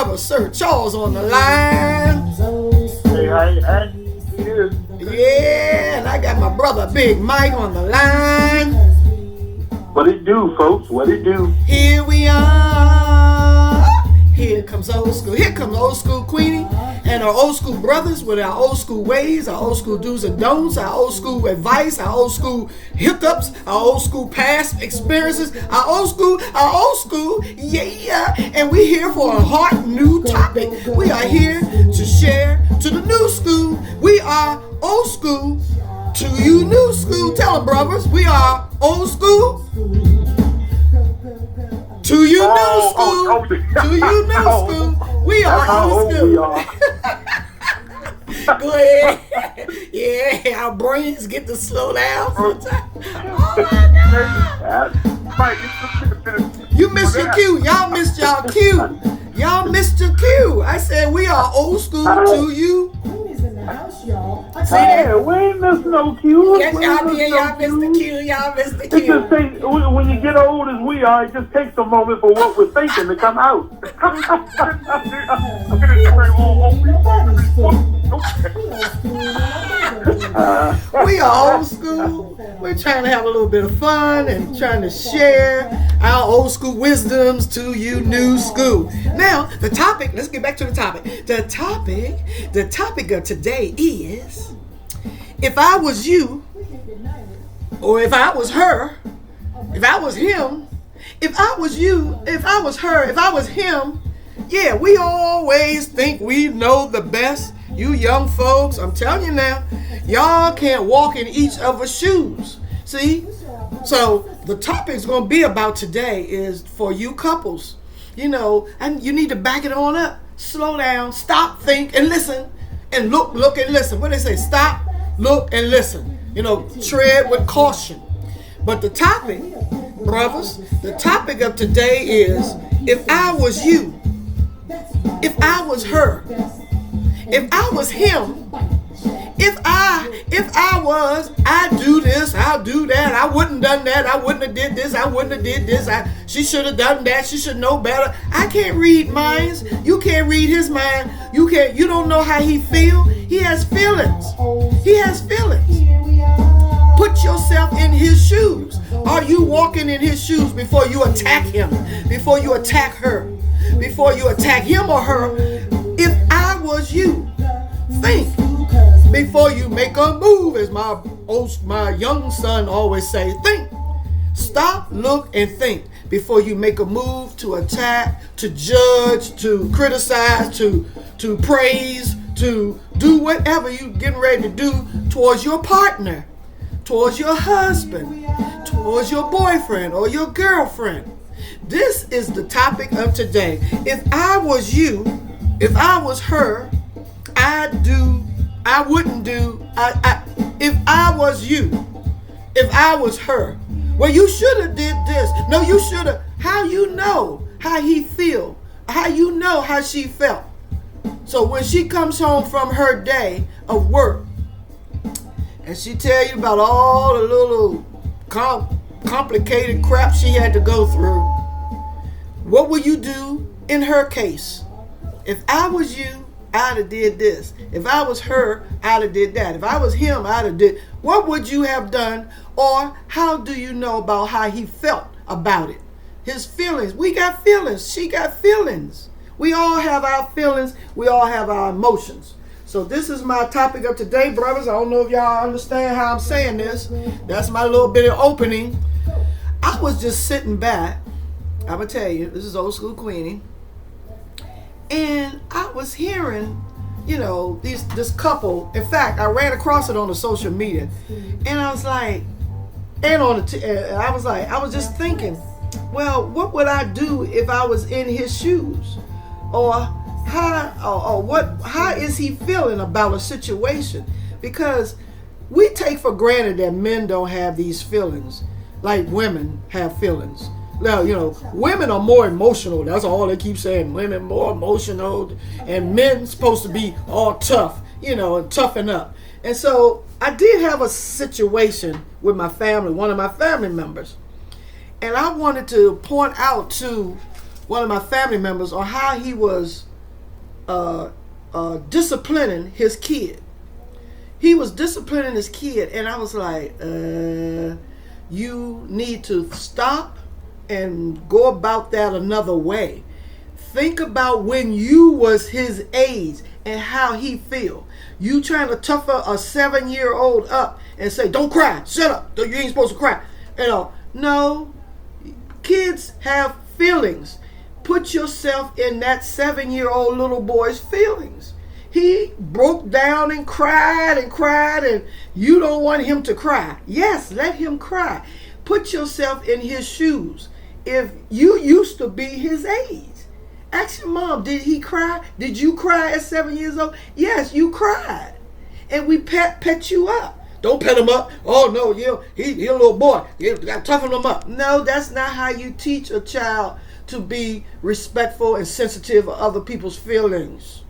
brother Sir Charles on the line. Hey. Yeah, and I got my brother Big Mike on the line. What it do, folks? What it do? Here we are. Here comes old school. Here comes old school Queenie and our old school brothers with our old school ways, our old school do's and don'ts, our old school advice, our old school hiccups, our old school past experiences, our old school, yeah. And we're here for a hot new topic. We are here to share to the new school. We are old school to you new school. Tell them, brothers, we are old school to you new school. To you new school. We are old school. Go ahead. Yeah, our brains get to slow down sometimes. Oh my God. You missed your cue. Y'all missed y'all cue. Y'all missed your cue. I said we are old school to you. See that? We ain't missed no cue. Yes, y'all did. Y'all missed the cue. Y'all missed the It cue. just takes, when you get old as we are, it just takes a moment for what we're thinking to come out. We are old school. We're trying to have a little bit of fun and trying to share our old school wisdoms to you new school. Now, the topic, let's get back to the topic. The topic of today is, if I was you, or if I was her, if I was him, if I was you, if I was her, if I was him, yeah, we always think we know the best. You young folks, I'm telling you now, y'all can't walk in each other's shoes. See? So the topic's going to be about today is for you couples. You know, and you need to back it on up. Slow down, stop, think, and listen. And look, and listen. What do they say? Stop, look, and listen. You know, tread with caution. But the topic, brothers, the topic of today is, if I was you, if I was her, if I was him, if I was, I'd do this, I'll do that, I wouldn't done that, I wouldn't have did this, I wouldn't have did this, she should have done that, she should know better. I can't read minds. You can't read his mind. You don't know how he feel. He has feelings. He has feelings. Put yourself in his shoes. Are you walking in his shoes before you attack him, before you attack her, before you attack him or her? If I was you, think before you make a move, as my young son always say. Think, stop, look, and think before you make a move to attack, to judge, to criticize, to praise, to do whatever you getting ready to do towards your partner, towards your husband, towards your boyfriend or your girlfriend. This is the topic of today. If I was you, if I was her, I'd do, I wouldn't do, if I was you, if I was her, well, you should have did this. No, you should have. How you know how he feel? How you know how she felt? So when she comes home from her day of work and she tell you about all the little complicated crap she had to go through, what will you do in her case? If I was you, I'd have did this. If I was her, I'd have did that. If I was him, I'd have did. What would you have done? Or how do you know about how he felt about it? His feelings. We got feelings. She got feelings. We all have our feelings. We all have our emotions. So this is my topic of today, brothers. I don't know if y'all understand how I'm saying this. That's my little bit of opening. I was just sitting back. I'm going to tell you, this is old school Queenie. And I was hearing, this couple. In fact, I ran across it on the social media, and I was like, I was just thinking, well, what would I do if I was in his shoes, or how is he feeling about a situation? Because we take for granted that men don't have these feelings, like women have feelings. Now, women are more emotional. That's all they keep saying. Women more emotional, and men supposed to be all tough, and toughen up. And so I did have a situation with my family, one of my family members. And I wanted to point out to one of my family members on how he was disciplining his kid. He was disciplining his kid, and I was like, you need to stop and go about that another way. Think about when you was his age and how he feel. You trying to toughen a 7-year-old up and say, don't cry, shut up, you ain't supposed to cry. No, kids have feelings. Put yourself in that 7-year-old little boy's feelings. He broke down and cried, and you don't want him to cry. Yes, let him cry. Put yourself in his shoes. If you used to be his age, ask your mom, did he cry? Did you cry at 7 years old? Yes, you cried. And we pet you up. Don't pet him up. Oh, no, he a little boy. You got to toughen him up. No, that's not how you teach a child to be respectful and sensitive of other people's feelings.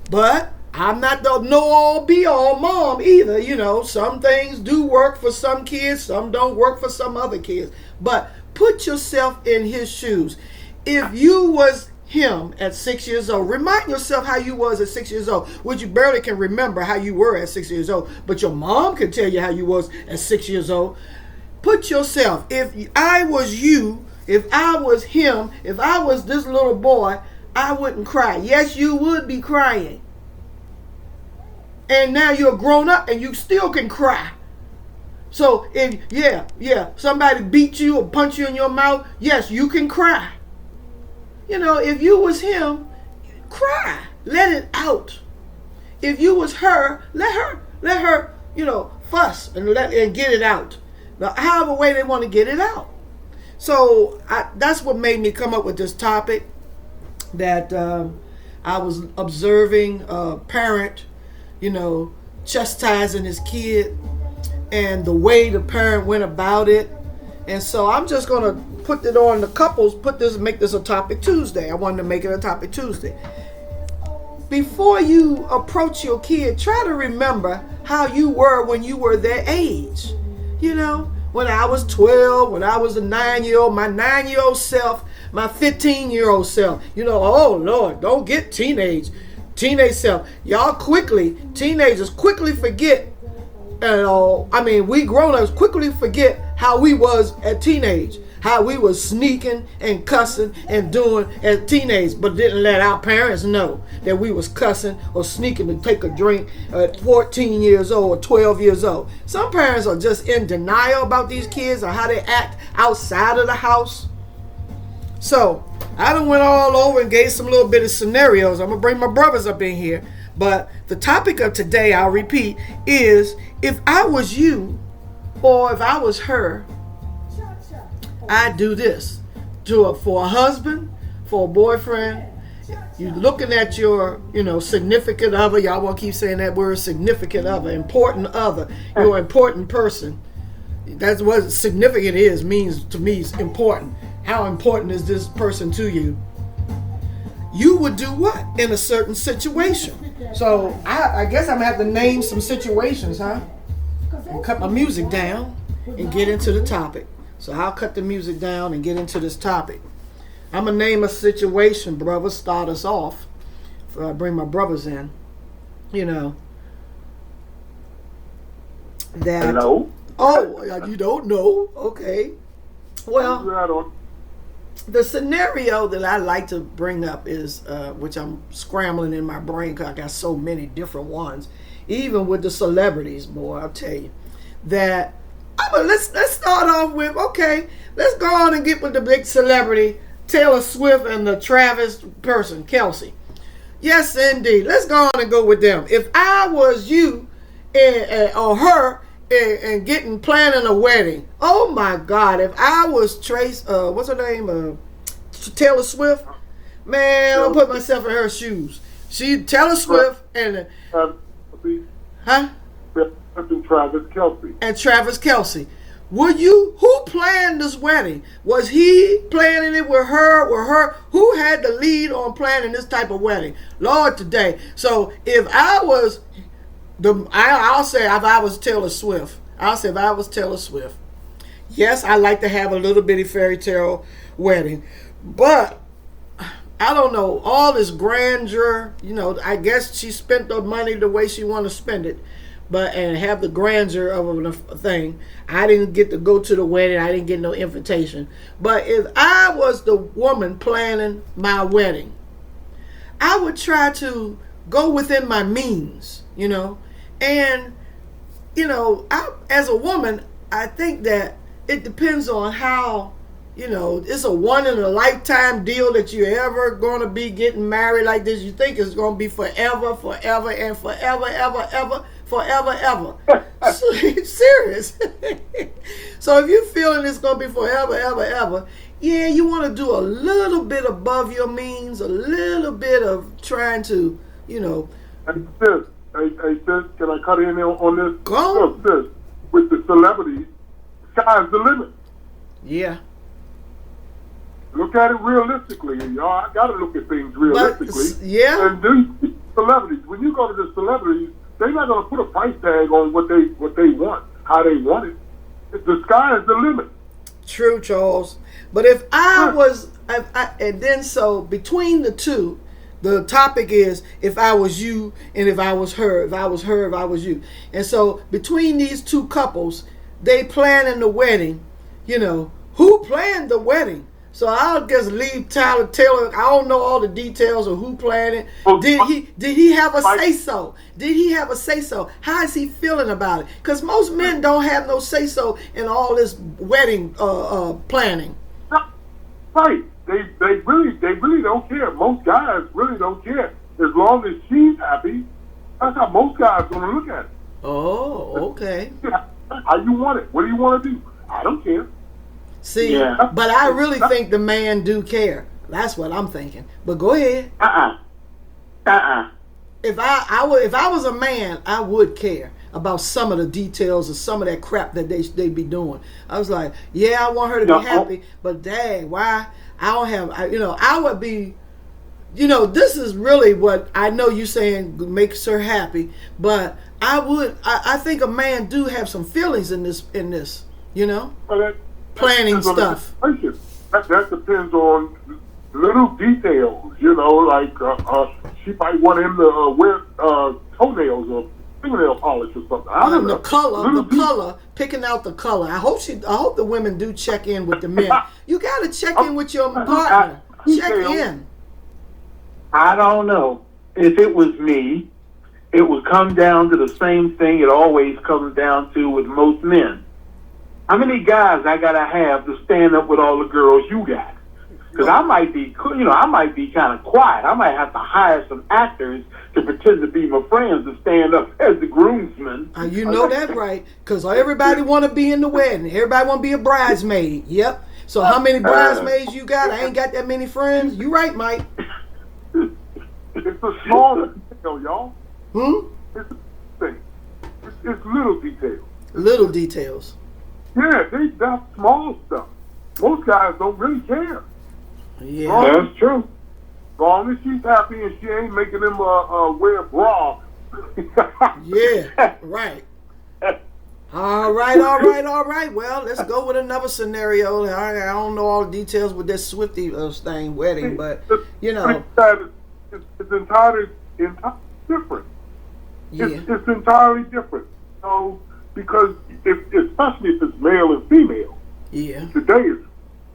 But I'm not the know-all, be-all mom either. Some things do work for some kids. Some don't work for some other kids. But put yourself in his shoes. If you was him at 6 years old, remind yourself how you was at 6 years old, which you barely can remember how you were at 6 years old, but your mom can tell you how you was at 6 years old. Put yourself, if I was you, if I was him, if I was this little boy, I wouldn't cry. Yes, you would be crying. And now you're grown up and you still can cry. So if somebody beat you or punch you in your mouth, yes, you can cry. If you was him, cry. Let it out. If you was her, let her, fuss and get it out. Now, however way they want to get it out. So that's what made me come up with this topic, that I was observing a parent, chastising his kid, and the way the parent went about it. And so I'm just going to put it on the couples, make this a topic Tuesday. I wanted to make it a topic Tuesday. Before you approach your kid, try to remember how you were when you were their age. When I was 12, when I was a 9-year-old, my 9-year-old self, my 15-year-old self, oh Lord, don't get teenage self. Teenagers quickly forget. We grown-ups quickly forget how we was at teenage, how we was sneaking and cussing and doing at teenage, but didn't let our parents know that we was cussing or sneaking to take a drink at 14 years old or 12 years old. Some parents are just in denial about these kids or how they act outside of the house. So I done went all over and gave some little bit of scenarios. I'm gonna bring my brothers up in here. But the topic of today, I'll repeat, is if I was you or if I was her, I'd do this. For a husband, for a boyfriend, you're looking at your, significant other. Y'all want to keep saying that word, significant other, your important person. That's what significant means to me is important. How important is this person to you? You would do what in a certain situation? So I guess I'm going to have to name some situations, huh? And cut my music down and get into the topic. So I'll cut the music down and get into this topic. I'm going to name a situation, brothers, start us off. Before I bring my brothers in. That. Hello? Oh, you don't know? Okay. Well, the scenario that I like to bring up is, which I'm scrambling in my brain because I got so many different ones, even with the celebrities, boy, I'll tell you, that, let's start off with, let's go on and get with the big celebrity, Taylor Swift and the Travis person, Kelce. Yes, indeed. Let's go on and go with them. If I was you or her, and planning a wedding. Oh my God! If I was what's her name? Taylor Swift. Man, I'll put myself in her shoes. Taylor Swift and Travis Kelce. And Travis Kelce. Who planned this wedding? Was he planning it with her? Who had the lead on planning this type of wedding? Lord, today. So if I was I'll say if I was Taylor Swift. Yes, I like to have a little bitty fairy tale wedding. But I don't know, all this grandeur, I guess she spent the money the way she want to spend it, and have the grandeur of a thing. I didn't get to go to the wedding. I didn't get no invitation. But if I was the woman planning my wedding, I would try to go within my means, and, as a woman, I think that it depends on how, it's a one in a lifetime deal that you're ever going to be getting married like this. You think it's going to be forever, forever, and forever, ever, ever, forever, ever. Serious. So if you're feeling it's going to be forever, ever, ever, yeah, you want to do a little bit above your means, a little bit of trying to, Hey, sis, can I cut in on this? Go on. Sis, with the celebrities, sky's the limit. Yeah. Look at it realistically, y'all. I got to look at things realistically. Yeah. And these celebrities, when you go to the celebrities, they're not going to put a price tag on what they want, how they want it. The sky is the limit. True, Charles. But if I was, and then so between the two, the topic is if I was you and if I was her, if I was her, if I was you. And so between these two couples, they planning the wedding, who planned the wedding? So I'll just leave Tyler Taylor. I don't know all the details of who planned it. Did he have a say so? Did he have a say so? How is he feeling about it? Because most men don't have no say so in all this wedding planning. Right. They really don't care. Most guys really don't care. As long as she's happy, that's how most guys are going to look at it. Oh, okay. How you want it? What do you want to do? I don't care. See, but I really think the man do care. That's what I'm thinking. But go ahead. If I was a man, I would care about some of the details of some of that crap that they be doing. I was like, yeah, I want her to be happy, but dang, why? I don't have, I would be, this is really what I know you saying makes her happy, but I think a man do have some feelings in this, planning stuff. That depends on little details, like she might want him to wear toenails or fingernail polish or something. I don't know. The color, picking out the color. I hope the women do check in with the men. You got to check in with your partner. Check in. I don't know. If it was me, it would come down to the same thing it always comes down to with most men. How many guys I gotta have to stand up with all the girls you got? Because I might be, I might be kind of quiet. I might have to hire some actors to pretend to be my friends to stand up as the groomsman. You know that right, because everybody want to be in the wedding. Everybody want to be a bridesmaid. Yep. So how many bridesmaids you got? I ain't got that many friends. You right, Mike. It's a small detail, y'all. It's a thing. It's little details. Little details. Yeah, that's small stuff. Most guys don't really care. Yeah, that's true. As long as she's happy and she ain't making them wear a bra. Yeah, right. All right. Well, let's go with another scenario. I don't know all the details with this Swiftie thing wedding, but it's entirely different. Yeah. It's entirely different. So because especially if it's male and female. Yeah. Today is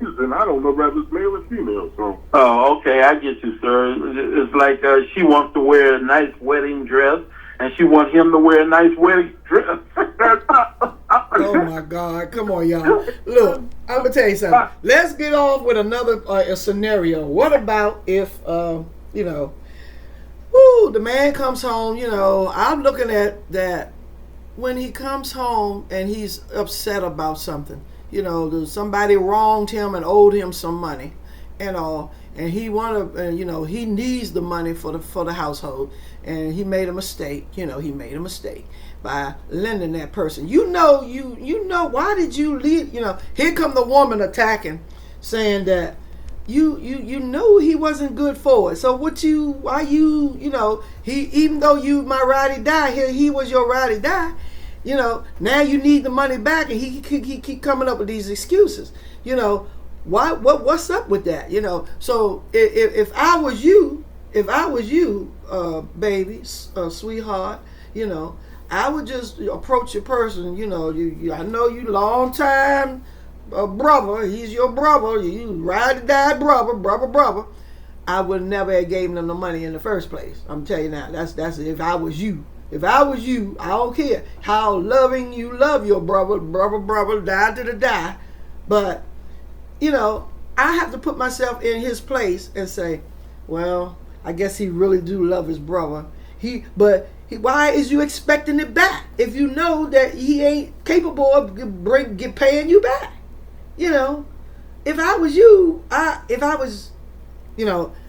and I don't know whether it's male or female. So. Oh, okay, I get you, sir. It's like she wants to wear a nice wedding dress, and she wants him to wear a nice wedding dress. Oh my God! Come on, y'all. Look, I'm gonna tell you something. Let's get off with another a scenario. What about if the man comes home? I'm looking at that when he comes home and he's upset about something. Somebody wronged him and owed him some money and all, and he he needs the money for the household, and he made a mistake. He made a mistake by lending that person. Why did you leave? Here come the woman attacking, saying that you know he wasn't good for it. So he, even though you my ride or die, he was your ride or die. Now you need the money back, and he keep coming up with these excuses. What's up with that? You know. So if I was you, baby, sweetheart, you know, I would just approach your person. You know, I know you long time brother. He's your brother. You ride or die brother. I would never have given them the money in the first place. I'm telling you now. That's if I was you. If I was you, I don't care how loving you love your brother, die to the die. But, you know, I have to put myself in his place and say, well, I guess he really do love his brother. Why is you expecting it back if you know that he ain't capable of paying you back? You know, if I was you,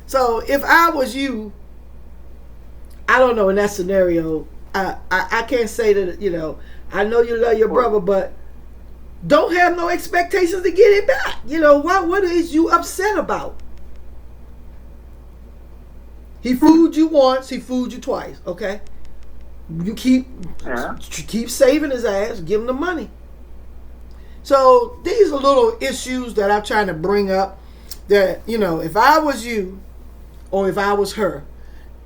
so if I was you, I don't know, in that scenario, I can't say that, you know, I know you love your brother, but don't have no expectations to get it back. You know, what is you upset about? He fooled you once, he fooled you twice, okay? You keep saving his ass, give him the money. So these are little issues that I'm trying to bring up that, you know, if I was you or if I was her,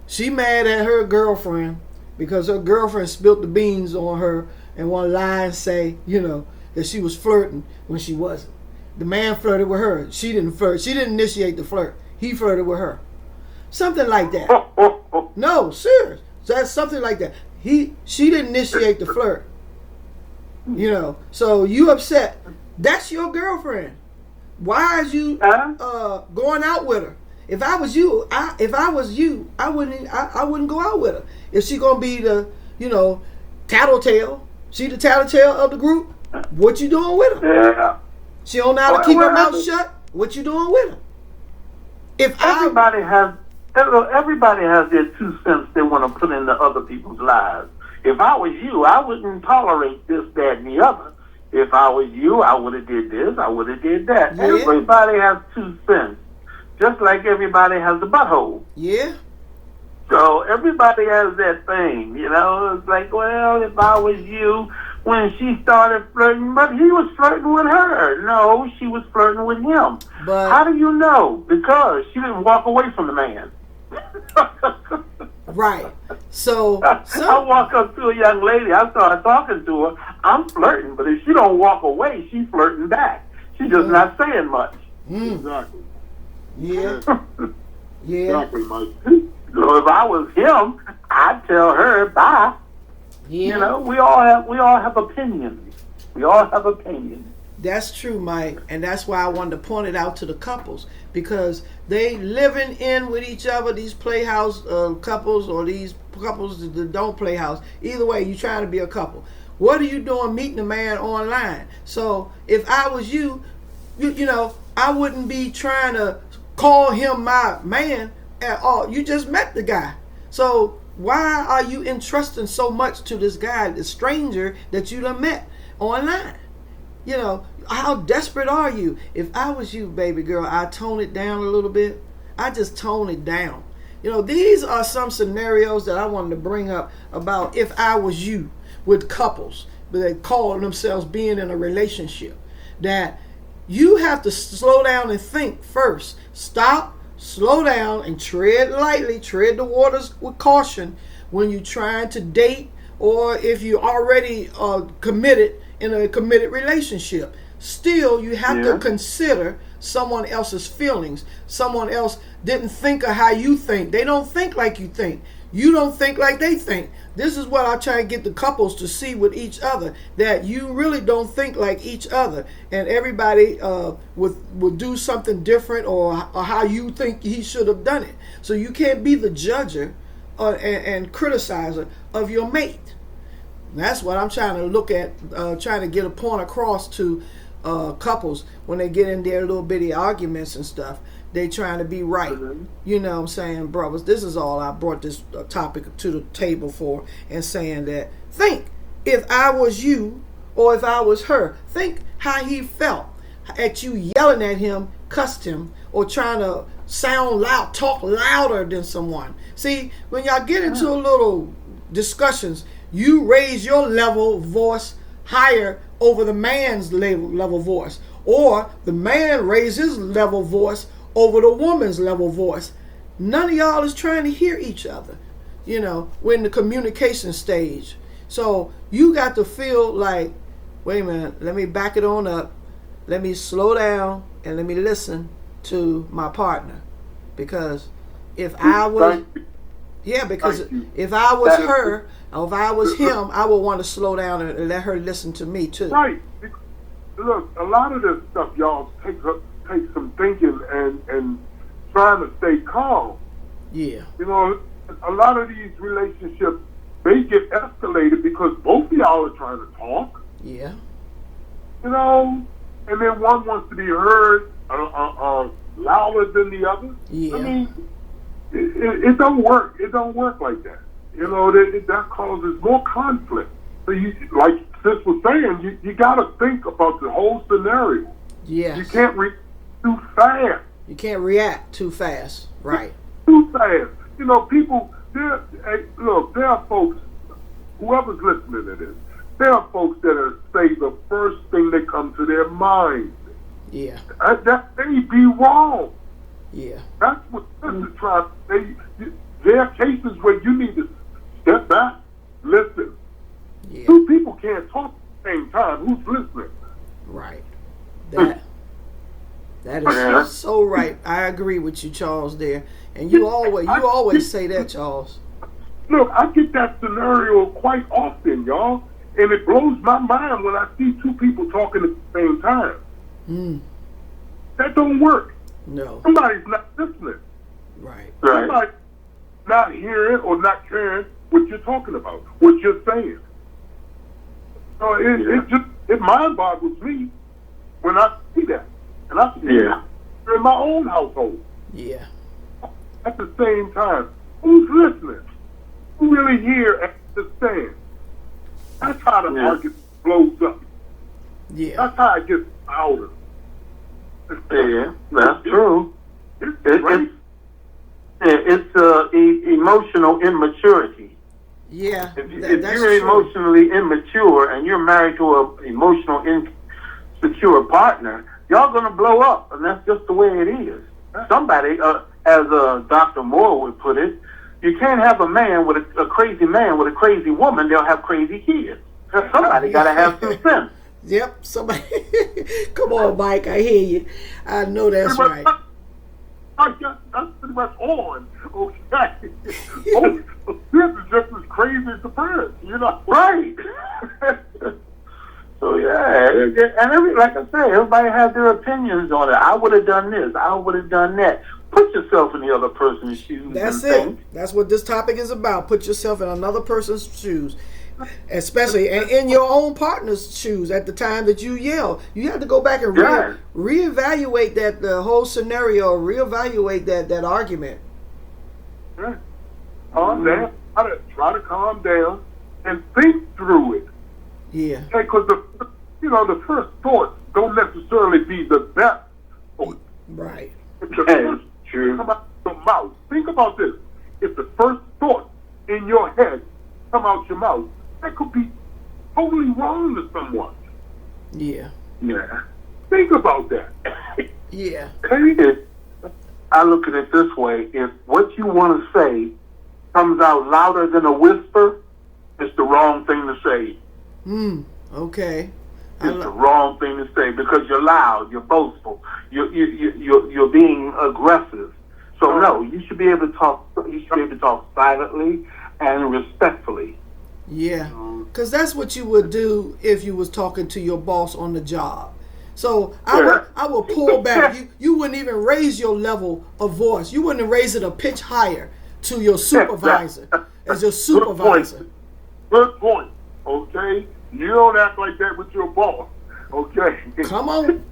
she mad at her girlfriend because her girlfriend spilt the beans on her and want to lie and say, you know, that she was flirting when she wasn't. The man flirted with her. She didn't flirt. She didn't initiate the flirt. He flirted with her. Something like that. No, serious. So that's something like that. She didn't initiate the flirt. You know, so you upset. That's your girlfriend. Why is you going out with her? If I was you, I wouldn't go out with her. If she gonna be the, you know, tattletale, she the tattletale of the group, what you doing with her? Yeah. She don't know how to keep her mouth shut. What you doing with her? Everybody has their 2 cents they want to put into other people's lives. If I was you, I wouldn't tolerate this, that, and the other. If I was you, I would have did this, I would have did that. Yeah. Everybody has 2 cents. Just like everybody has a butthole. Yeah. So everybody has that thing, you know. It's like, well, if I was you, when she started flirting, but he was flirting with her. No, she was flirting with him. But how do you know? Because she didn't walk away from the man. right. So I walk up to a young lady, I started talking to her. I'm flirting, but if she don't walk away, she's flirting back. She's just not saying much. Exactly. Yeah. Yeah. Exactly, Mike. So if I was him, I'd tell her bye. Yeah. You know, we all have opinions. We all have opinions. That's true, Mike, and that's why I wanted to point it out to the couples, because they living in with each other, these playhouse couples or these couples that don't play house. Either way, you trying to be a couple. What are you doing meeting a man online? So if I was you, you know, I wouldn't be trying to call him my man at all. You just met the guy. So why are you entrusting so much to this guy, the stranger that you done met online? You know, how desperate are you? If I was you, baby girl, I'd tone it down a little bit. I just tone it down. You know, these are some scenarios that I wanted to bring up about if I was you with couples that call themselves being in a relationship. That you have to slow down and think first. Stop, slow down, and tread lightly. Tread the waters with caution when you're trying to date, or if you already committed in a committed relationship. Still, you have to consider someone else's feelings. Someone else didn't think of how you think. They don't think like you think. You don't think like they think. This is what I try to get the couples to see with each other, that you really don't think like each other, and everybody would do something different or how you think he should have done it. So you can't be the judger and criticizer of your mate. That's what I'm trying to look at, trying to get a point across to couples when they get in their little bitty arguments and stuff. They trying to be right. You know what I'm saying, brothers? This is all I brought this topic to the table for, and saying that, think, if I was you or if I was her, think how he felt at you yelling at him, cussed him, or trying to sound loud, talk louder than someone. See, when y'all get into a little discussions, you raise your level voice higher over the man's level voice, or the man raise his level voice over the woman's level voice. None of y'all is trying to hear each other. We're in the communication stage. So you got to feel like, wait a minute, let me back it on up. Let me slow down and let me listen to my partner. Because if I was, if I was her, or if I was him, I would want to slow down and let her listen to me too. Right. Look, a lot of this stuff, y'all, takes some thinking and trying to stay calm. Yeah. A lot of these relationships, they get escalated because both of y'all are trying to talk. Yeah. And then one wants to be heard louder than the other. Yeah. I mean, it don't work. It don't work like that. That causes more conflict. So like Sis was saying, you got to think about the whole scenario. Yes. You can't react too fast. You can't react too fast. Right. Too fast. People, there are folks, whoever's listening to this, there are folks that say the first thing that comes to their mind. Yeah. That may be wrong. Yeah. That's what this is trying to say. There are cases where you need to step back, listen. Yeah. Two people can't talk at the same time. Who's listening? Right. That is so right. I agree with you, Charles, there. And you always say that, Charles. Look, I get that scenario quite often, y'all. And it blows my mind when I see two people talking at the same time. That don't work. No. Somebody's not listening. Right. Somebody's not hearing or not caring what you're talking about, what you're saying. So it mind boggles me when I see that. And I see it in my own household. Yeah. At the same time, who's listening? Who really hear and understand? That's how the market blows up. Yeah. That's how it gets louder. Yeah, that's true. It's emotional immaturity. Yeah. If you're emotionally immature and you're married to an emotional insecure partner, y'all gonna blow up, and that's just the way it is. Somebody, as Dr. Moore would put it, you can't have a man with a crazy man with a crazy woman. They'll have crazy kids. Somebody got to have some sense. Yep, somebody. Come on, Mike. I hear you. I know that's right. That's pretty much on. Okay. This is just as crazy as the parents, Right. So and like I say, everybody has their opinions on it. I would have done this. I would have done that. Put yourself in the other person's shoes. That's it. That's what this topic is about. Put yourself in another person's shoes, especially and in your own partner's shoes. At the time that you yell, you have to go back and reevaluate the whole scenario. Reevaluate that argument. Right. Calm down. Try to calm down and think through it. Yeah. Because the first thoughts don't necessarily be the best thoughts. Right. True. Come out your mouth. Think about this. If the first thought in your head come out your mouth, that could be totally wrong to someone. Yeah. Yeah. Think about that. Yeah. I look at it this way. If what you want to say comes out louder than a whisper, it's the wrong thing to say. Okay. It's the wrong thing to say because you're loud, you're boastful, you're being aggressive. So no, you should be able to talk. You should be able to talk silently and respectfully. Yeah, because that's what you would do if you was talking to your boss on the job. So I would pull back. You wouldn't even raise your level of voice. You wouldn't raise it a pitch higher to your supervisor as your supervisor. Good point. Okay. You don't act like that with your boss, okay? Come on.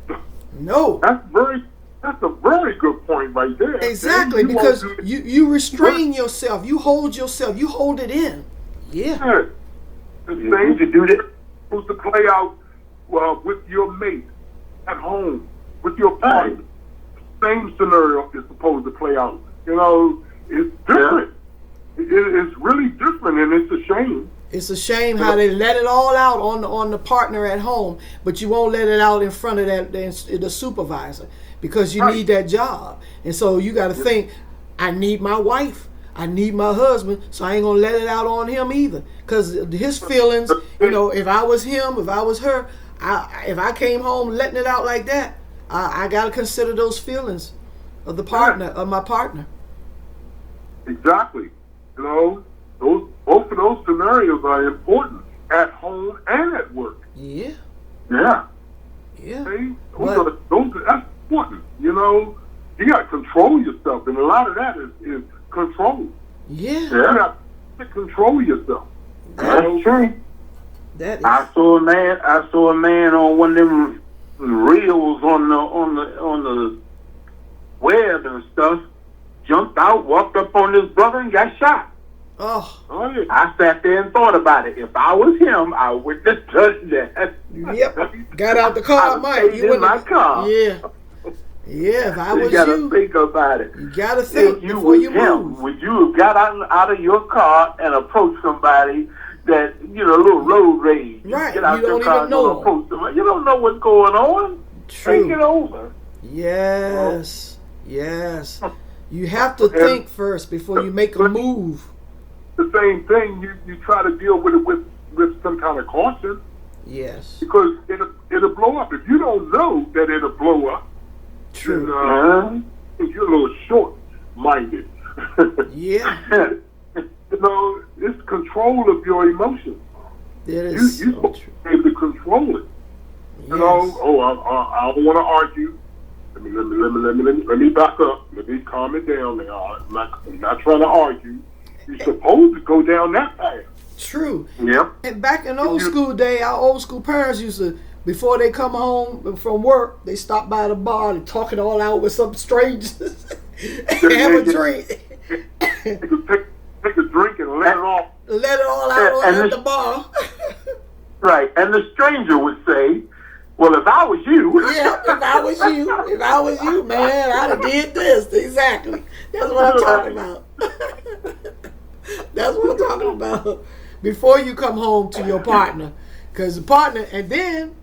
No. That's a very good point right there. Exactly, because you restrain yourself. You hold yourself. You hold it in. Yeah. The same to do that supposed to play out with your mate at home, with your partner. Same scenario is supposed to play out. It's different. It's really different, and it's a shame. It's a shame how they let it all out on the partner at home, but you won't let it out in front of the supervisor because you need that job. And so you got to think, I need my wife, I need my husband, so I ain't gonna let it out on him either. Because his feelings, you know, if I was him, if I was her, if I came home letting it out like that, I got to consider those feelings of the partner, of my partner. Exactly. You know, both of those scenarios are important at home and at work. Yeah. Yeah. Yeah. See? That's important. You know, you got to control yourself, and a lot of that is control. Yeah. You got to control yourself. That's true. That is. I saw a man on one of them reels on the web and stuff. Jumped out, walked up on his brother, and got shot. Oh. Yeah. I sat there and thought about it. If I was him, I wouldn't have done that. Yep. Got out the car, Mike. You in my car. Yeah. Yeah. If I was You gotta think about it. you gotta think If you before was you him, move. would you have got out of your car and approached somebody that, you know, a little road rage? Right. Get out You your don't car even and go know. approach somebody. You don't know what's going on. True. Think it over. Yes. Yes. You have to think first before you make a move. The same thing, you try to deal with it with some kind of caution, Yes. because it'll blow up. If you don't know that it'll blow up, True. then you're a little short-minded. Yeah. You know, it's control of your emotions. That is You're so supposed true. to be able to control it. Yes. You know, I don't want to argue. Let me back up. Let me calm it down now. I'm not trying to argue. You're supposed to go down that path. True. Yep. And back in old school day, our old school parents used to, before they come home from work, they stop by the bar and talk it all out with some strangers and have a drink. Take a drink and let it off. Let it all out at the bar. Right. And the stranger would say, well, if I was you. Yeah, if I was you, man, I'd have did this. Exactly. That's what I'm talking about. That's what I'm talking about. Before you come home to your partner. Because the partner, and then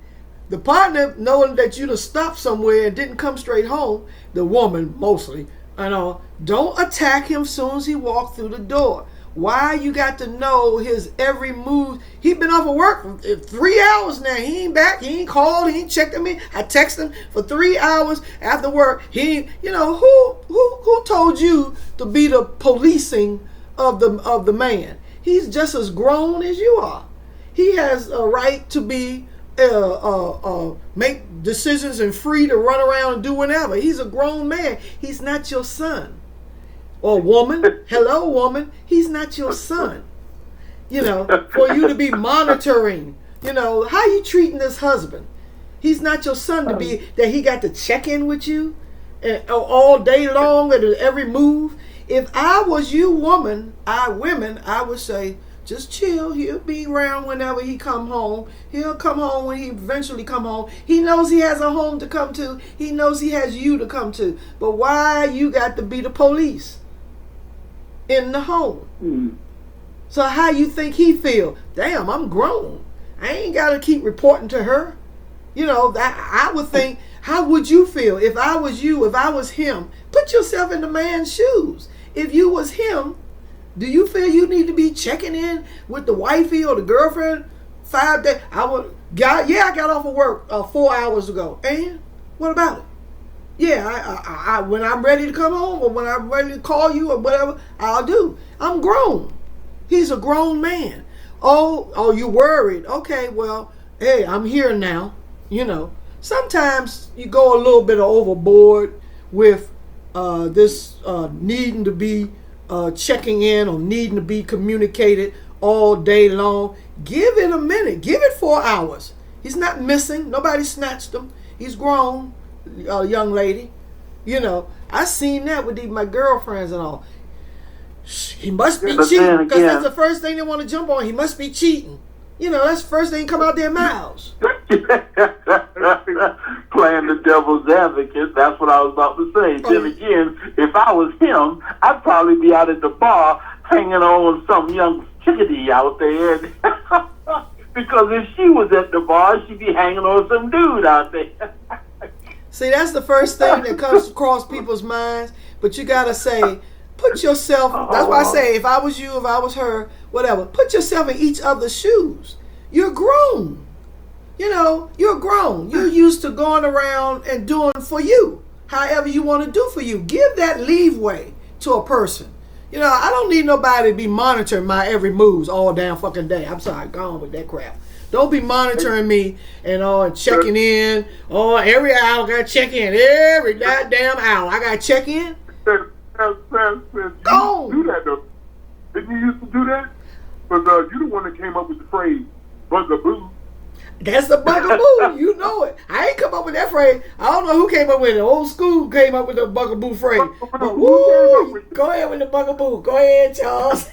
the partner, knowing that you done stopped somewhere and didn't come straight home, the woman mostly, don't attack him as soon as he walked through the door. Why you got to know his every move? He been off of work for 3 hours now. He ain't back. He ain't called. He ain't checked on me. I texted him for 3 hours after work. He, who told you to be the policing of the man? He's just as grown as you are. He has a right to be make decisions and free to run around and do whatever. He's a grown man. He's not your son. Or woman, hello woman, he's not your son. For you to be monitoring, how you treating this husband. He's not your son to be, that he got to check in with you all day long at every move. If I was you women, I would say, just chill. He'll be around whenever he come home. He'll come home when he eventually come home. He knows he has a home to come to. He knows he has you to come to. But why you got to be the police in the home? Mm. So how you think he feel? Damn, I'm grown. I ain't got to keep reporting to her. I would think, how would you feel if I was you, if I was him? Put yourself in the man's shoes. If you was him, do you feel you need to be checking in with the wifey or the girlfriend 5 days? I got off of work 4 hours ago. And what about it? Yeah, I when I'm ready to come home or when I'm ready to call you or whatever, I'll do. I'm grown. He's a grown man. Oh, you worried? Okay, well, hey, I'm here now. Sometimes you go a little bit overboard with this needing to be checking in or needing to be communicated all day long. Give it a minute. Give it 4 hours. He's not missing. Nobody snatched him. He's grown, young lady. I seen that with my girlfriends and all. He must be cheating, because that's the first thing they want to jump on. He must be cheating. That's the first thing come out their mouths. Playing the devil's advocate, that's what I was about to say. Then again, if I was him, I'd probably be out at the bar hanging on some young chickadee out there. Because if she was at the bar, she'd be hanging on some dude out there. See, that's the first thing that comes across people's minds. But you gotta say, put yourself. That's why I say, if I was you, if I was her, whatever. Put yourself in each other's shoes. You're grown. You know, you're grown. You're used to going around and doing for you, however you want to do for you. Give that leeway to a person. You know, I don't need nobody to be monitoring my every moves all damn fucking day. I'm sorry, gone with that crap. Don't be monitoring me and checking in. Oh, every hour I gotta check in. Every goddamn hour I gotta check in. You Go. do that though. Didn't you used to do that? But you the one that came up with the phrase "bugaboo." That's the bugaboo. You know it. I ain't come up with that phrase. I don't know who came up with it. Old school came up with the bugaboo phrase. But woo, go ahead with the bugaboo. Go ahead, Charles.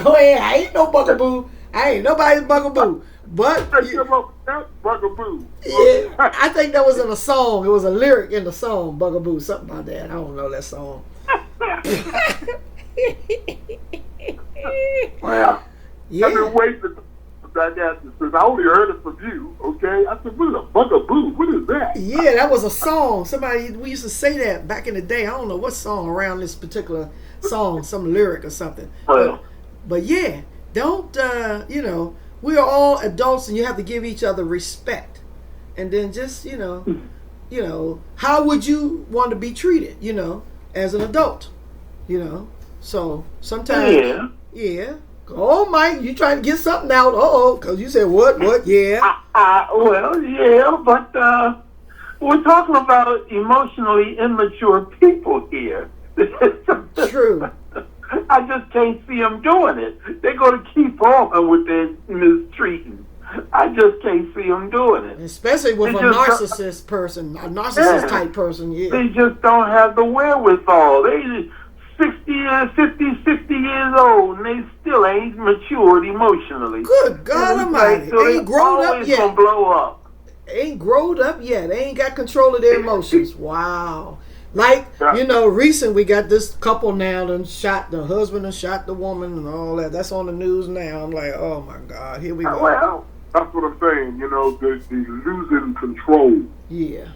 Go ahead. I ain't no bugaboo. I ain't nobody's bugaboo. But I came up with that bugaboo. yeah, I think that was in a song. It was a lyric in the song, Bugaboo, something like that. I don't know that song. Well, Yeah. I've been waiting to that since I only heard it from you. Okay, I said, "What is a bugaboo? What is that?" Yeah, that was a song. We used to say that back in the day. I don't know what song around this particular song, some lyric or something. But yeah, don't, we are all adults and you have to give each other respect. And then just, how would you want to be treated, as an adult, So sometimes, yeah. Oh, Mike, you trying to get something out? Because you said what? Yeah. Well, yeah, but we're talking about emotionally immature people here. True. I just can't see them doing it. They're going to keep on with their mistreating. I just can't see them doing it. Especially with a narcissist person, a narcissist type person, yeah. They just don't have the wherewithal. They 50, 60 years old, and they still ain't matured emotionally. Good God Almighty. So Ain't grown up yet. Gonna blow up. Ain't grown up yet. They ain't got control of their emotions. Wow. Like, recent we got this couple now that shot the husband and shot the woman and all that. That's on the news now. I'm like, oh my God, here we go. Well, that's what I'm saying. The losing control. Yeah.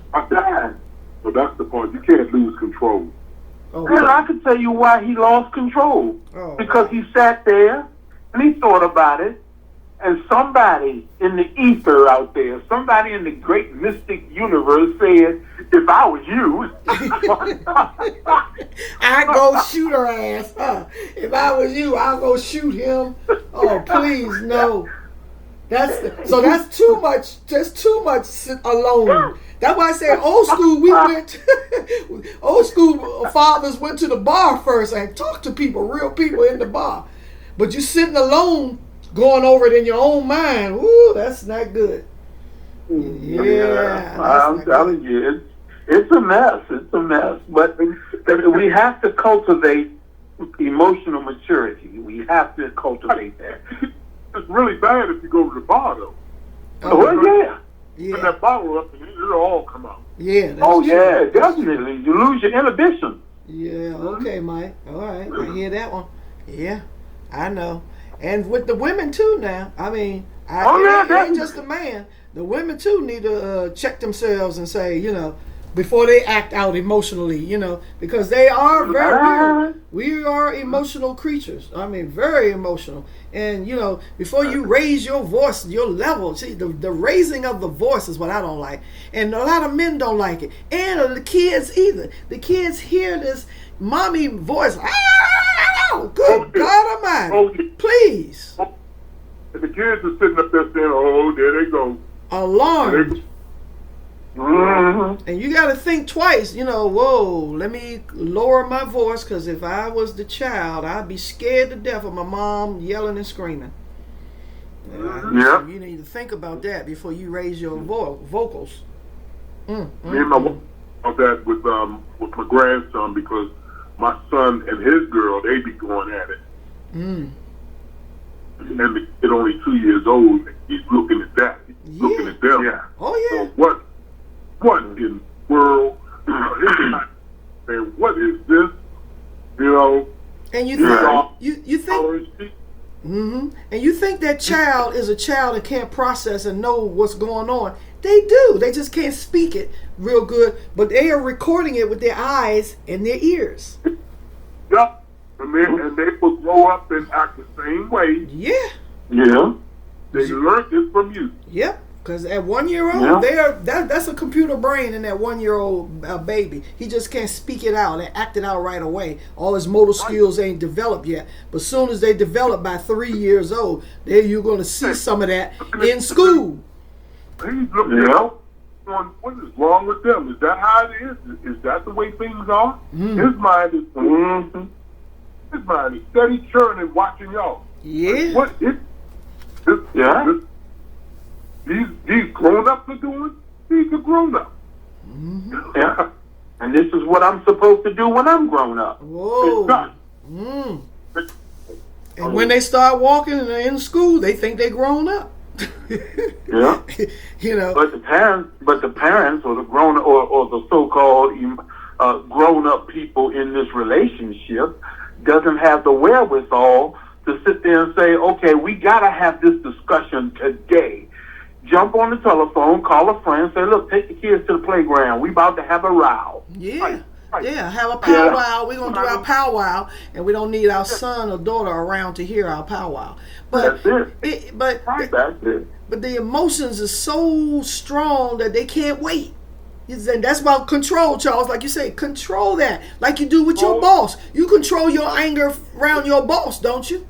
So that's the point. You can't lose control. Oh, And I can tell you why he lost control. Oh, because he sat there and he thought about it, and somebody in the ether out there, somebody in the great mystic universe said, if I was you, I'd go shoot her ass. If I was you, I'd go shoot him. Oh, please, no. That's too much. Just too much alone. That's why I said old school. Old school fathers went to the bar first and talked to people, real people in the bar. But you sitting alone, going over it in your own mind. Ooh, that's not good. Yeah, I'm telling you, it's a mess. It's a mess. But we have to cultivate emotional maturity. We have to cultivate that. It's really bad if you go to the bar, though. Well, yeah. Put that bottle up and it'll all come out. Yeah. Yeah, definitely. You lose your inhibition. Yeah, okay, Mike. All right, I hear that one. Yeah, I know. And with the women, too, now. I mean, it ain't just the man. The women, too, need to check themselves and say, before they act out emotionally, because they are we are emotional creatures. I mean, very emotional. And, before you raise your voice, your level, see, the raising of the voice is what I don't like. And a lot of men don't like it. And the kids either. The kids hear this mommy voice. Good God Almighty. Please. And the kids are sitting up there saying, oh, there they go. Alarmed. And you got to think twice, whoa, let me lower my voice, because if I was the child, I'd be scared to death of my mom yelling and screaming. So you need to think about that before you raise your vocals. Me and my wife about that with my grandson, because my son and his girl, they be going at it. And the kid only 2 years old, he's looking at that. He's looking at them. Yeah. Oh, yeah. So what in the world? And what is this? And you think Right. you think and you think that child is a child that can't process and know what's going on. They do. They just can't speak it real good, but they are recording it with their eyes and their ears. Yep. And they will grow up and act the same way. Yeah. Yeah. They learned it from you. Yep. Because at 1 year old, that's a computer brain in that 1 year old baby. He just can't speak it out and act it out right away. All his motor skills ain't developed yet. But as soon as they develop by 3 years old, then you're going to see some of that in school. He's looking out on what is wrong with them. Is that how it is? Is that the way things are? His mind is his mind is steady churning, watching y'all. Yeah. What is these grown ups are doing? These are grown ups. Yeah. And this is what I'm supposed to do when I'm grown up. Whoa. It's not. And when they start walking and they're in school, they think they grown up. Yeah. You know. But the parents, or the grown, or the so-called grown-up people in this relationship, doesn't have the wherewithal to sit there and say, okay, we gotta have this discussion today. Jump on the telephone, call a friend, say, look, take the kids to the playground. We about to have a row. Yeah. Right. Yeah, have a powwow. We're going to do our powwow, and we don't need our son or daughter around to hear our powwow. But That's it. That's it. But the emotions are so strong that they can't wait. And that's about control, Charles. Like you say, control that. Like you do with your boss. You control your anger around your boss, don't you?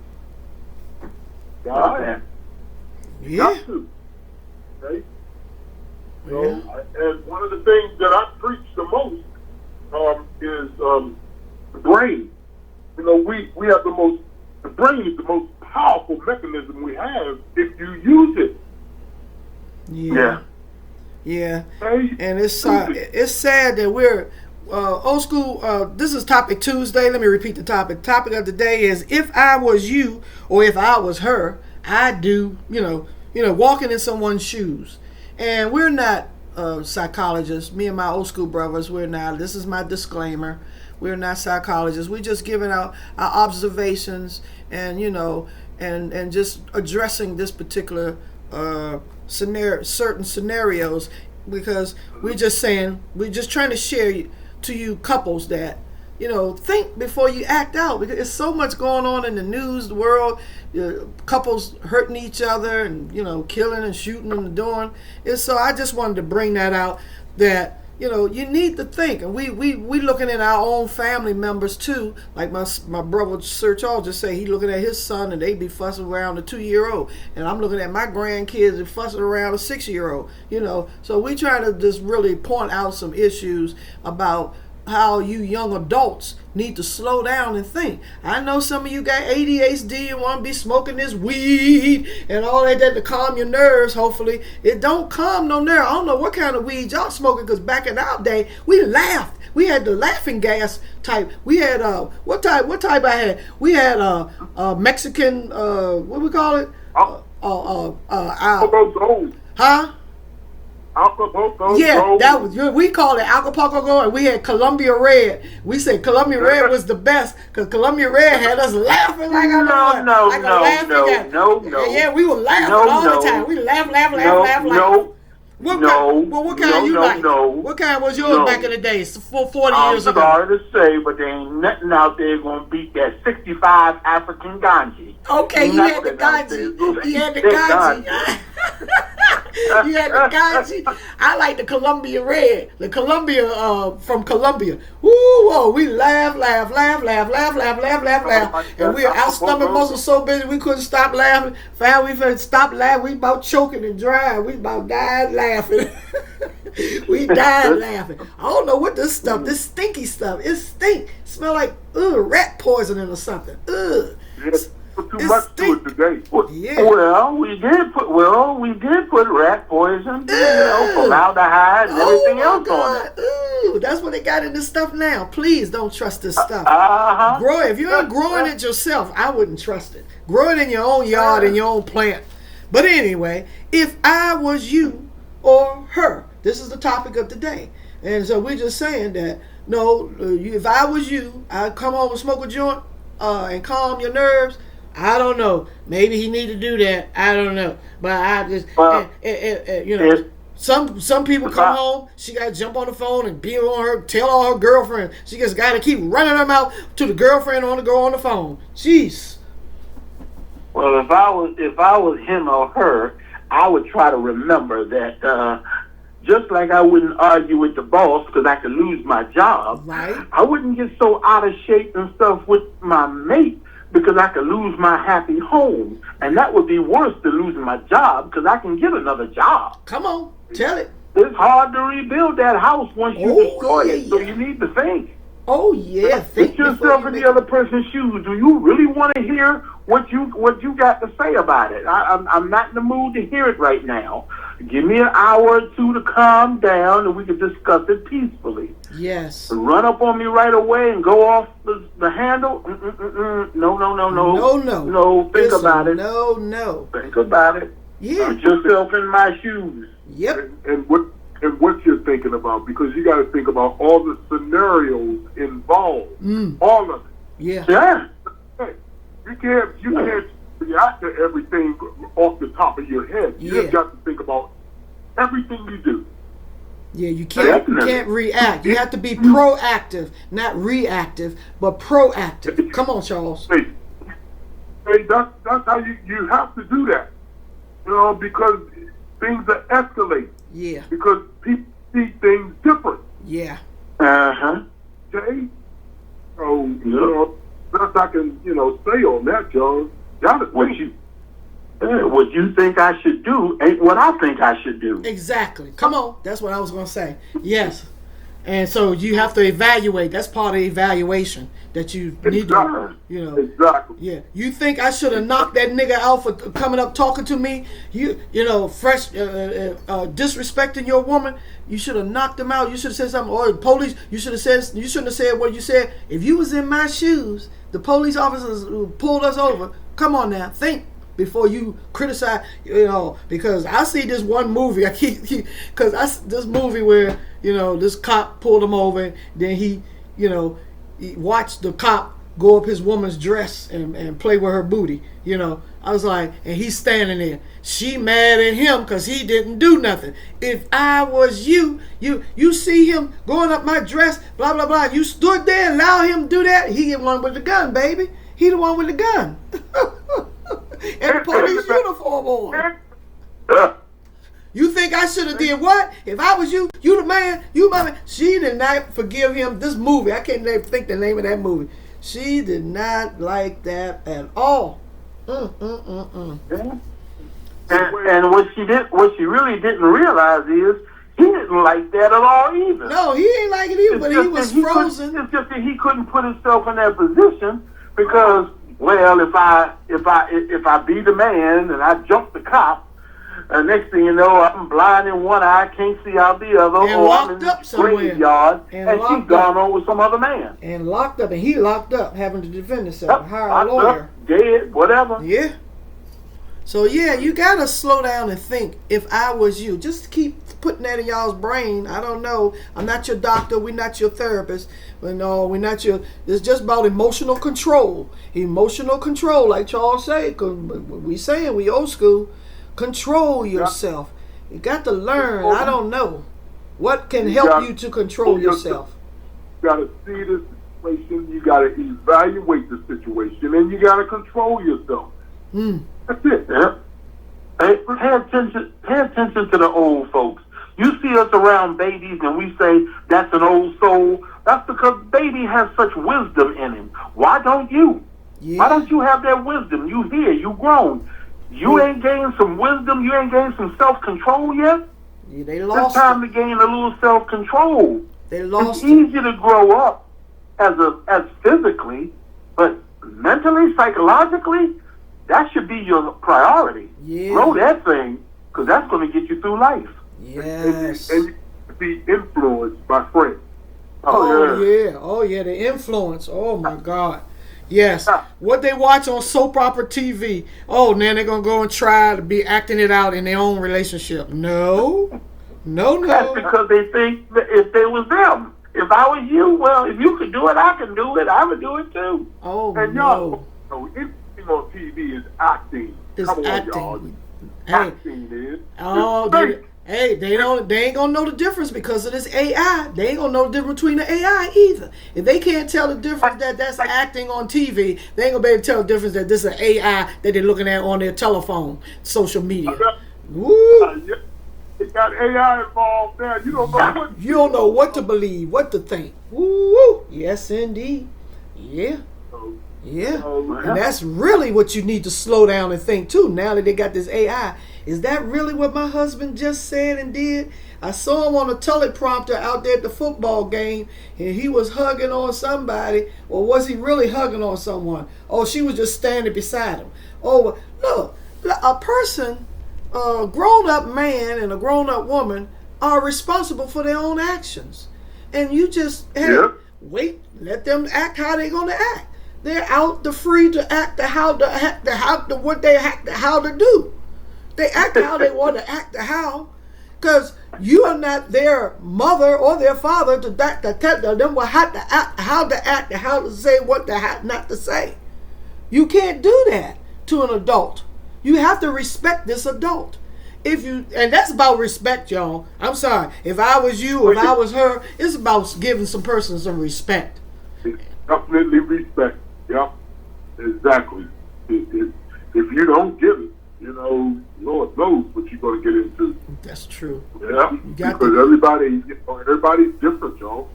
Yeah. Yeah. Right? So, and one of the things that I preach the most is the brain. You know, we have the brain is the most powerful mechanism we have if you use it. Yeah. Okay? And it's sad that we're old school. This is topic Tuesday. Let me repeat the topic. Topic of the day is, if I was you or if I was her, I'd do, walking in someone's shoes. And we're not psychologists. Me and my old school brothers, we're not. This is my disclaimer. We're not psychologists. We're just giving out our observations and, and just addressing this particular certain scenarios, because we're just trying to share to you couples that, think before you act out, because there's so much going on in the news, the world, couples hurting each other and, killing and shooting and doing. And so I just wanted to bring that out, that, you need to think. And we looking at our own family members too. Like my brother Sir Charles just say he looking at his son and they be fussing around a 2-year-old. And I'm looking at my grandkids and fussing around a 6-year-old. So we trying to just really point out some issues about how you young adults need to slow down and think. I know some of you got ADHD and want to be smoking this weed and all that to calm your nerves. Hopefully it don't calm no nerve. I don't know what kind of weed y'all smoking, because back in our day we laughed. We had the laughing gas type. We had what type I had? We had Mexican what we call it? Huh? Yeah, that was, we called it Acapulco, and we had Columbia Red. We said Columbia Red was the best because Columbia Red had us laughing like no. Yeah, we were laughing all the time. We laugh. What kind you like? What kind was yours back in the day? 40 years ago. I'm sorry to say, but there ain't nothing out there gonna beat that 65 African Ganji. Okay, you had the Ganji. You had the Ganji. You had the Ganji. I like the Columbia Red. The Columbia from Columbia. Woo! We laugh. And our stomach muscles so busy we couldn't stop laughing. We stopped laughing. We about choking and drying. We about died laughing. We died laughing. I don't know what this stinky stuff. It stink. Smell like rat poisoning or something. Put too much to it today. Yeah. Well, we did put rat poison, formaldehyde and everything else on it. Ooh, that's what they got in this stuff now. Please don't trust this stuff. Grow it. If you're not growing it yourself, I wouldn't trust it. Grow it in your own yard, in your own plant. But anyway, if I was you or her, this is the topic of the day. And so we're just saying that, no, if I was you, I'd come home and smoke a joint. and calm your nerves. I don't know. Maybe he need to do that. I don't know. But I just, you know, some people come home. She got to jump on the phone and be on her, tell all her girlfriends. She just got to keep running them out to the girlfriend on the girl on the phone. Jeez. Well, if I was him or her, I would try to remember that. Just like I wouldn't argue with the boss because I could lose my job, right. I wouldn't get so out of shape and stuff with my mate because I could lose my happy home. And that would be worse than losing my job because I can get another job. Come on, tell it. It's hard to rebuild that house once you destroy it, so you need to think. Oh, yeah. Put yourself in the other person's shoes. Do you really want to hear what you got to say about it? I'm not in the mood to hear it right now. Give me an hour or two to calm down and we can discuss it peacefully. Yes. Run up on me right away and go off the handle? No. No, think about it. No. Think about it. Yeah. Put yourself in my shoes. Yep. And what you're thinking about, because you got to think about all the scenarios involved. All of it. Yeah. Yeah. Hey, you can't react to everything off the top of your head. You just got to think about everything you do. Yeah, you can't react. You have to be proactive, not reactive, but proactive. Come on, Charles. Hey, that's how you have to do that. You know, because things are escalating. Yeah. Because people see things different. Yeah. Okay? So, you know, best I can, say on that, John. What you think I should do ain't what I think I should do. Exactly. Come on. That's what I was going to say. Yes. And so you have to evaluate. That's part of the evaluation that you need to, Exactly. Yeah. You think I should have knocked that nigga out for coming up talking to me? Fresh, disrespecting your woman. You should have knocked him out. You should have said something. Or the police, you shouldn't have said what you said. If you was in my shoes, the police officers who pulled us over. Come on now. Think before you criticize, because I see this one movie. This movie where, this cop pulled him over. Then he watched the cop go up his woman's dress and play with her booty. I was like, and he's standing there. She mad at him because he didn't do nothing. If I was you see him going up my dress, blah, blah, blah. You stood there and allow him to do that. He the one with the gun, baby. He the one with the gun. And the police uniform on. You think I should have did what? If I was you the man, you my man. She did not forgive him. This movie, I can't think the name of that movie. She did not like that at all. And what she really didn't realize is he didn't like that at all either. No, he didn't like it either, but he was frozen. It's just that he couldn't put himself in that position because, well, if I be the man and I jump the cop, next thing you know, I'm blind in one eye, can't see out the other, and or I'm in the graveyard, and she's gone on with some other man. And locked up, and he locked up, having to defend himself, hire a lawyer. Dead, whatever. Yeah. So, yeah, you got to slow down and think, if I was you. Just keep putting that in y'all's brain. I don't know. I'm not your doctor. We're not your therapist. But no, we're not your... It's just about emotional control. Emotional control, like Charles said, because we saying we old school. Control yourself. You got to learn. I don't know. What can help you to control yourself? You got to see the situation. You got to evaluate the situation. And you got to control yourself. That's it. Yeah. Pay attention to the old folks. You see us around babies and we say, that's an old soul. That's because baby has such wisdom in him. Why don't you? Yeah. Why don't you have that wisdom? You here. You grown. You ain't gained some wisdom. You ain't gained some self-control yet. Yeah, they lost. It's time to gain a little self-control. They lost. It's easy to grow up as physically, but mentally, psychologically, that should be your priority. Yeah. Grow that thing, because that's going to get you through life. Yes. And you be influenced by friends. Oh yeah, the influence. Oh my God. Yes. What they watch on soap opera TV. Oh, now they're going to go and try to be acting it out in their own relationship. No. That's because they think that if they was them. if I was you, well, if you could do it, I can do it. I would do it too. Oh And no, y'all know anything on TV is acting. it's Come on, acting. y'all. Hey, Acting is. oh, It's fake. they ain't gonna know the difference because of this AI. They ain't gonna know the difference between the AI either. If they can't tell the difference that's acting on TV, they ain't gonna be able to tell the difference that this is an AI that they're looking at on their telephone, social media. Woo! Yeah, they got AI involved now. You don't know what. You don't know what to believe, what to think. Woo! Yes, indeed. Yeah. Yeah. And that's really what you need to slow down and think too. Now that they got this AI, is that really what my husband just said and did? I saw him on a teleprompter out there at the football game, and he was hugging on somebody. Or was he really hugging on someone? Oh, she was just standing beside him. Oh, look, a person, a grown-up man and a grown-up woman are responsible for their own actions. And you just, hey, Yeah. wait, let them act how they're going to act. They're out the free to act how to do. They act how they want to act how, because you are not their mother or their father to tell them how to act, how to say what not to say. You can't do that to an adult. You have to respect this adult. And that's about respect, y'all. I'm sorry. If I was you, if I was her, it's about giving some person some respect. Definitely respect. Yeah, exactly. If you don't get it, Lord knows what you're going to get into. That's true. Yeah, because everybody's different, y'all.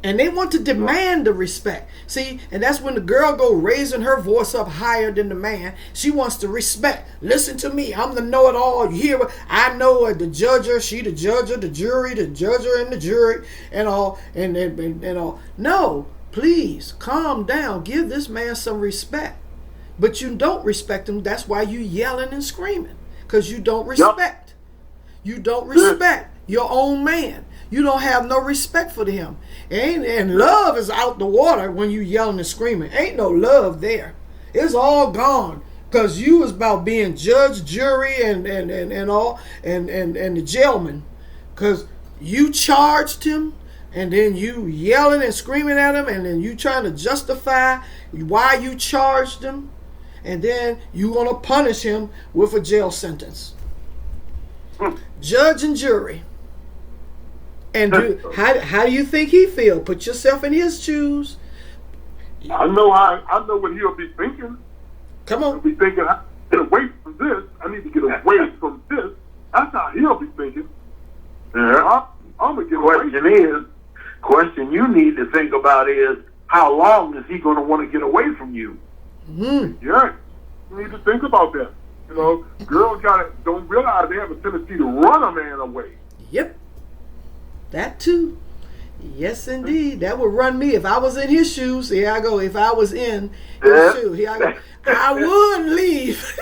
And they want to demand the respect. See, and that's when the girl go raising her voice up higher than the man. She wants to respect. Listen to me. I'm the know-it-all. You hear what I know? The judger, she the judger, the jury, the judger, and the jury, and all, and all. No, please calm down. Give this man some respect. But you don't respect him. That's why you yelling and screaming, because you don't respect. You don't respect your own man. You don't have no respect for him. And love is out the water when you yelling and screaming. Ain't no love there. It's all gone. Because you was about being judge, jury, and the jailman. Because you charged him, and then you yelling and screaming at him, and then you trying to justify why you charged him, and then you want to punish him with a jail sentence. Judge and jury. And how do you think he feel? Put yourself in his shoes. I know what he'll be thinking. Come on. He'll be thinking, I need to get away from this. I need to get away from this. That's how he'll be thinking. Yeah. I'm going to get away. Question you need to think about is, how long is he going to want to get away from you? Mm. Yeah. You need to think about that. Girls don't realize they have a tendency to run a man away. Yep. That too. Yes, indeed. That would run me if I was in his shoes. Here I go. If I was in his shoes, here I go. I would leave.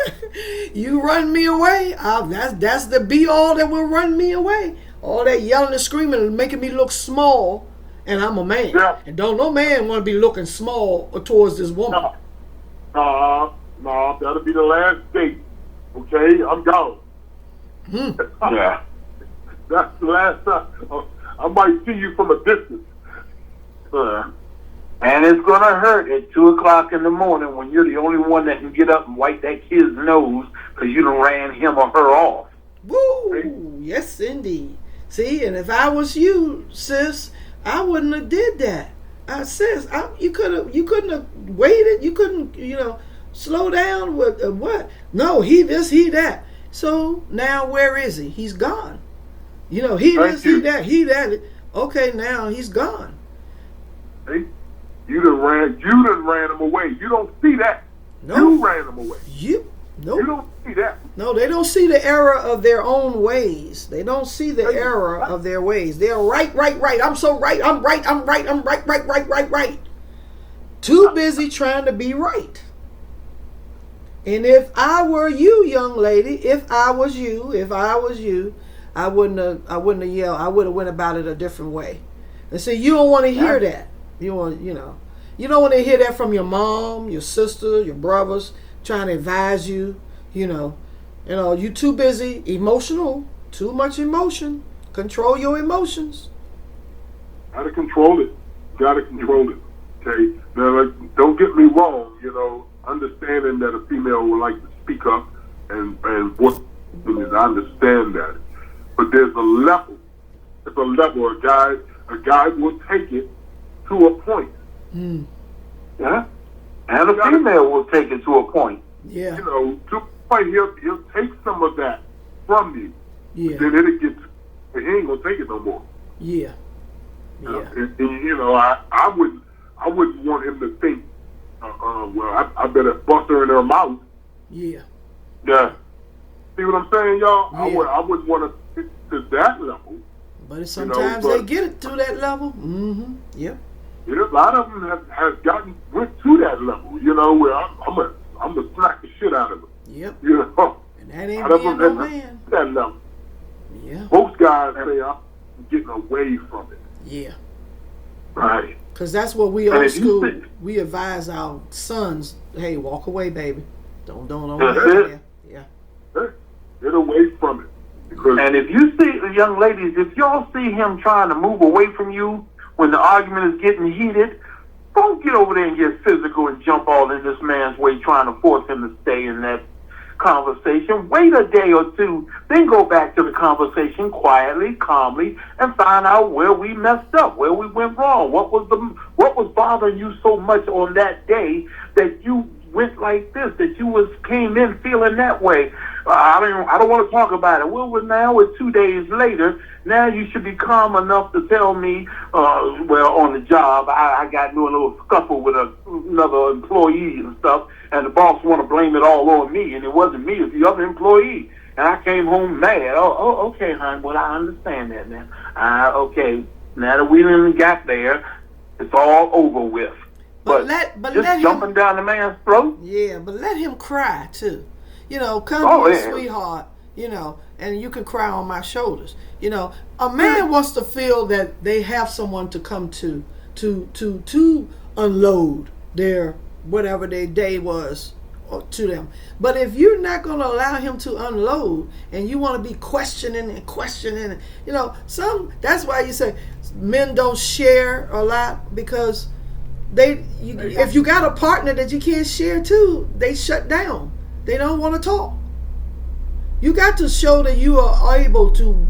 You run me away. That's the be all that will run me away. All that yelling and screaming and making me look small, and I'm a man. Yeah. And don't no man want to be looking small towards this woman. No, that'll be the last date. Okay, I'm gone. Yeah. That's the last time. I might see you from a distance. And it's going to hurt at 2 o'clock in the morning when you're the only one that can get up and wipe that kid's nose because you done ran him or her off. Woo! Yes, indeed. See, and if I was you, sis, I wouldn't have did that. Sis, you couldn't have waited. You couldn't, slow down with what? No, he this, he that. So now where is he? He's gone. He this, he that. Okay, now he's gone. Hey, you done ran him away. You don't see that. No. You ran him away. Nope. You don't see that. No, they don't see the error of their own ways. They don't see the error of their ways. They're right. I'm so right. I'm right. Too busy trying to be right. And if I were you, young lady, if I was you, I wouldn't have yelled. I would have went about it a different way. And see, you don't want to hear that. You don't want to hear that from your mom, your sister, your brothers trying to advise you. You too busy, emotional, too much emotion. Control your emotions. Gotta control it. Gotta control it. Okay. Now, like, don't get me wrong. Understanding that a female would like to speak up and what is, I understand that. But there's a level. There's a level. A guy will take it to a point. Yeah. And a female will take it to a point. Yeah. To a point, he'll take some of that from you. Yeah. Then it'll get. He ain't gonna take it no more. Yeah. Yeah. I wouldn't want him to think, well, I better bust her in her mouth. Yeah. Yeah. See what I'm saying, y'all? Yeah. I wouldn't want to get to that level. But sometimes they get it to that level. Mm-hmm. Yep. A lot of them have went to that level. Where I'm gonna smack the shit out of them. Yep. And that A ain't lot of being them no have man. that level. Yeah. Most guys say I'm getting away from it. Yeah. Right. Because that's what we And old if you school. see- We advise our sons, hey, walk away, baby. Don't That's get it. there. Yeah. Hey, get away from it. Because And if you see, young ladies, if y'all see him trying to move away from you when the argument is getting heated, don't get over there and get physical and jump all in this man's way trying to force him to stay in that conversation. Wait a day or two, then go back to the conversation quietly, calmly, and find out where we messed up, where we went wrong. What was bothering you so much on that day that you went like this, that you came in feeling that way? I don't want to talk about it. Well, now we're 2 days later. Now you should be calm enough to tell me, on the job, I got into a little scuffle with another employee and stuff, and the boss want to blame it all on me, and it wasn't me, it was the other employee. And I came home mad. Oh, okay, hon. Well, I understand that now. Okay, now that we done got there, it's all over with. But But let just him. jumping down the man's throat? Yeah, but let him cry too. Come Oh, here, yeah. sweetheart. And you can cry on my shoulders. A man wants to feel that they have someone to come to unload their whatever their day was to them. But if you're not going to allow him to unload, and you want to be questioning, that's why you say men don't share a lot, because if you got a partner that you can't share to, they shut down. They don't want to talk. You got to show that you are able to,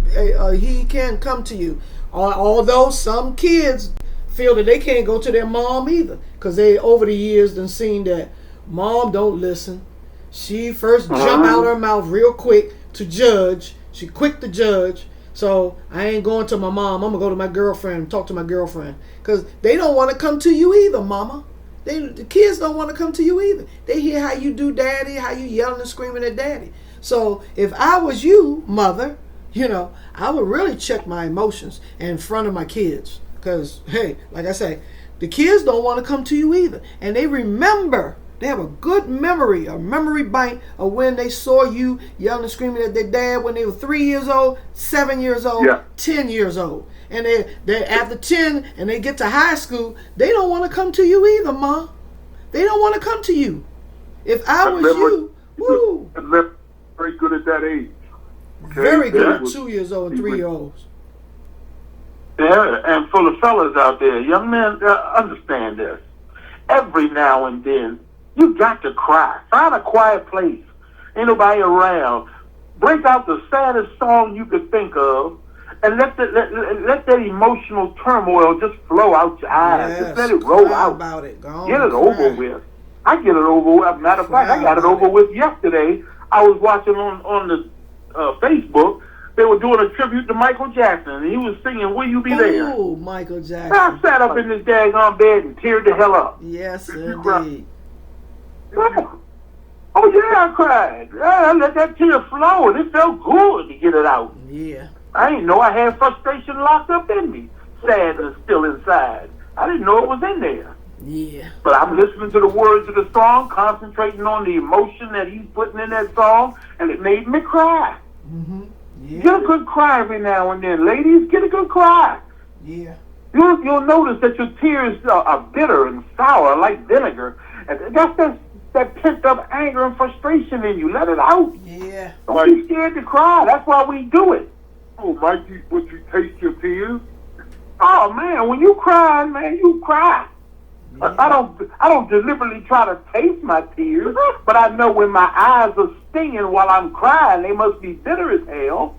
he can come to you. Although some kids feel that they can't go to their mom either, because they over the years done seen that mom don't listen. She first jump out her mouth real quick to judge. She quick to judge. So I ain't going to my mom. I'm going to go to my girlfriend and talk to my girlfriend. Because they don't want to come to you either, mama. The kids don't want to come to you either. They hear how you do daddy, how you yelling and screaming at daddy. So if I was you, mother, I would really check my emotions in front of my kids. Because, hey, like I say, the kids don't want to come to you either. And they remember. They have a good memory, a memory bank of when they saw you yelling and screaming at their dad when they were 3 years old, 7 years old, 10 years old. And they after 10 and they get to high school, they don't want to come to you either, Ma. They don't want to come to you. If I was you, woo. Very good at that age. Okay? Very good, 2 years old and 3 year olds. Yeah, and for the fellas out there, young men, understand this. Every now and then, you got to cry. Find a quiet place. Ain't nobody around. Break out the saddest song you could think of, and let that emotional turmoil just flow out your eyes. Yes, just let it roll cry out. About it. Go Get on, it over cry. with. I get it over with. Matter of fact, I got it over with yesterday. I was watching on the Facebook. They were doing a tribute to Michael Jackson, and he was singing "Will You Be There." Oh, Michael Jackson. I sat up in this daggone bed and teared the hell up. Yes, You cry. indeed. Oh yeah, I cried. Yeah, I let that tear flow, and it felt good to get it out. Yeah. I didn't know I had frustration locked up in me, sadness still inside. I didn't know it was in there. Yeah. But I'm listening to the words of the song, concentrating on the emotion that he's putting in that song, and it made me cry. Mm-hmm. Yeah. Get a good cry every now and then, ladies. Get a good cry. Yeah. You'll notice that your tears are bitter and sour like vinegar. And that's that pent up anger and frustration in you. Let it out. Yeah. Don't be scared to cry. That's why we do it. Oh, Mike, would you taste your tears? Oh man, when you cry, man, you cry. I don't deliberately try to taste my tears, but I know when my eyes are stinging while I'm crying, they must be bitter as hell.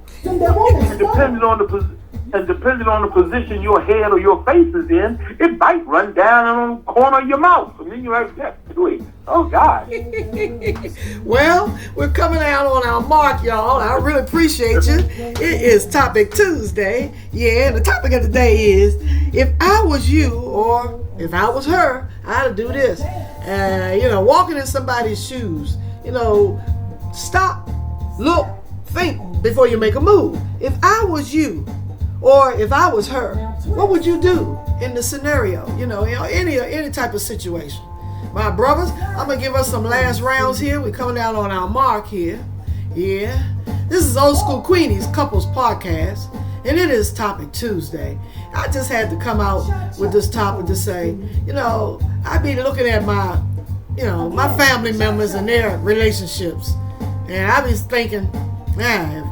And depending on the position your head or your face is in, it might run down on the corner of your mouth. And then you're like, that's sweet. Oh God. Well, we're coming out on our mark, y'all. I really appreciate you. It is Topic Tuesday. Yeah, and the topic of the day is, if I was you or if I was her, I'd do this. Walking in somebody's shoes, stop, look, think before you make a move. If I was you or if I was her, what would you do in the scenario? Any type of situation. My brothers, I'm going to give us some last rounds here. We're coming out on our mark here. Yeah. This is Old School Queenies Couples Podcast, and it is Topic Tuesday. I just had to come out with this topic to say, I be looking at my family members and their relationships, and I be thinking, man,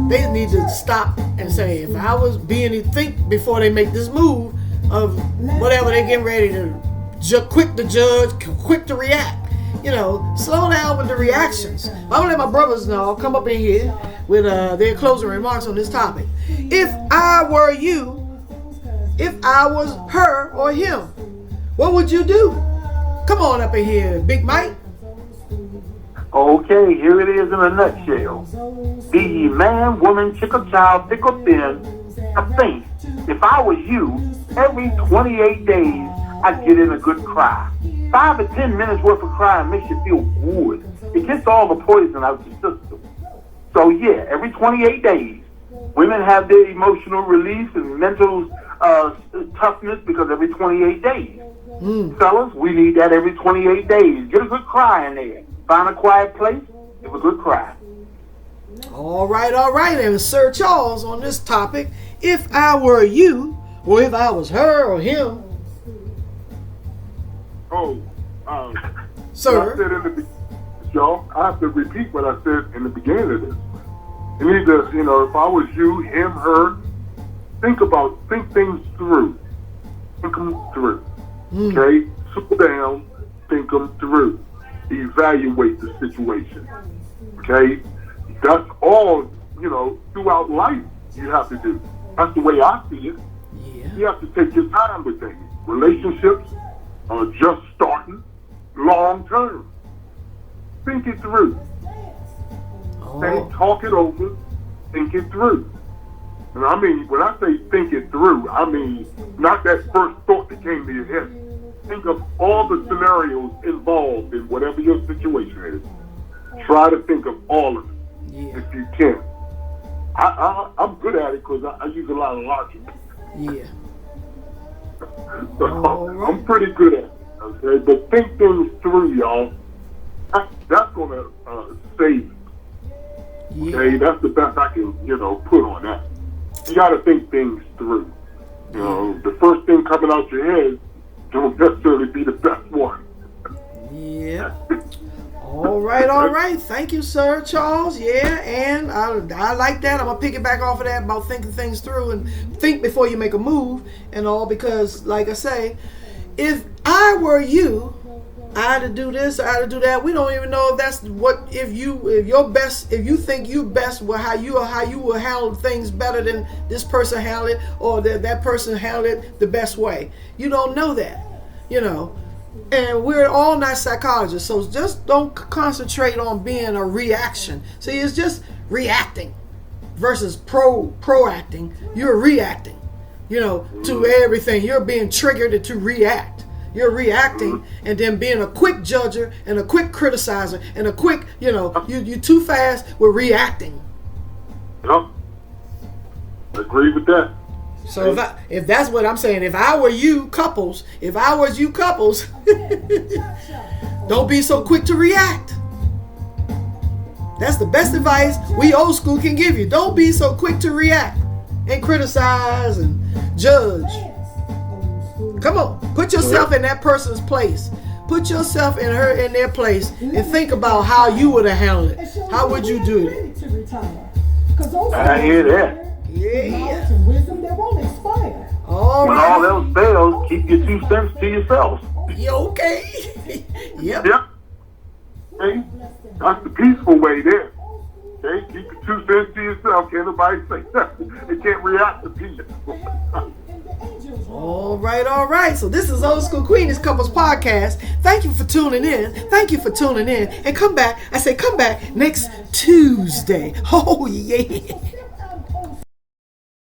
they need to stop and say, if I was think before they make this move of whatever they getting ready to quick to judge, quick to react. Slow down with the reactions. I'm gonna let my brothers know, come up in here with their closing remarks on this topic. If I were you, if I was her or him, what would you do? Come on up in here, Big Mike. Okay, here it is in a nutshell. Be ye man, woman, chick or child, thick or thin. I think if I was you, every 28 days, I'd get in a good cry. 5 or 10 minutes worth of crying makes you feel good. It gets all the poison out your system. So yeah, every 28 days, women have their emotional release and mental toughness because every 28 days. Fellas, we need that every 28 days. Get a good cry in there. Find a quiet place, give a good cry. All right. And Sir Charles on this topic, if I were you, or if I was her or him. Sir. I said in the beginning, y'all, I have to repeat what I said in the beginning of this. You need to, if I was you, him, her, think things through. Think them through. Okay? Slow down, think them through. Evaluate the situation. Okay? That's all, throughout life you have to do. That's the way I see it. Yeah. You have to take your time with things. Relationships are just starting, long term. Think it through. Talk it over, think it through. And I mean, when I say think it through, I mean not that first thought that came to your head. Think of all the scenarios involved in whatever your situation is. Try to think of all of it if you can. I'm good at it because I use a lot of logic. Yeah. So I'm pretty good at it. Okay, but think things through, y'all. That's gonna save you. Yeah. Okay, that's the best I can, put on that. You got to think things through. The first thing coming out your head don't necessarily be the best one. Yeah. All right. Thank you, Sir Charles. Yeah, and I like that. I'm going to piggyback off of that about thinking things through and think before you make a move and all, because, like I say, if I were you, I had to do this, I had to do that. We don't even know if that's if you think you best, how you will handle things better than this person handled it, or that person handled it the best way. You don't know that, And we're all not psychologists, so just don't concentrate on being a reaction. See, it's just reacting versus proacting. You're reacting, to everything. You're being triggered to react. You're reacting and then being a quick judger and a quick criticizer and a quick, you too fast with reacting. Yep. Agree with that. So if that's what I'm saying, if I was you couples, don't be so quick to react. That's the best advice we old school can give you. Don't be so quick to react and criticize and judge. Come on, put yourself in that person's place. Put yourself in their place and think about how you would have handled it. How would you do it? I hear that. Yeah. All When right. all else fails, keep your 2 cents to yourself. You okay? Yep. Yep. Okay? That's the peaceful way there. Okay? Keep your 2 cents to yourself. Can't nobody say nothing. They can't react to people. All right. So this is Old School Queenish Couples Podcast. Thank you for tuning in. And come back. I say come back next Tuesday. Oh, yeah.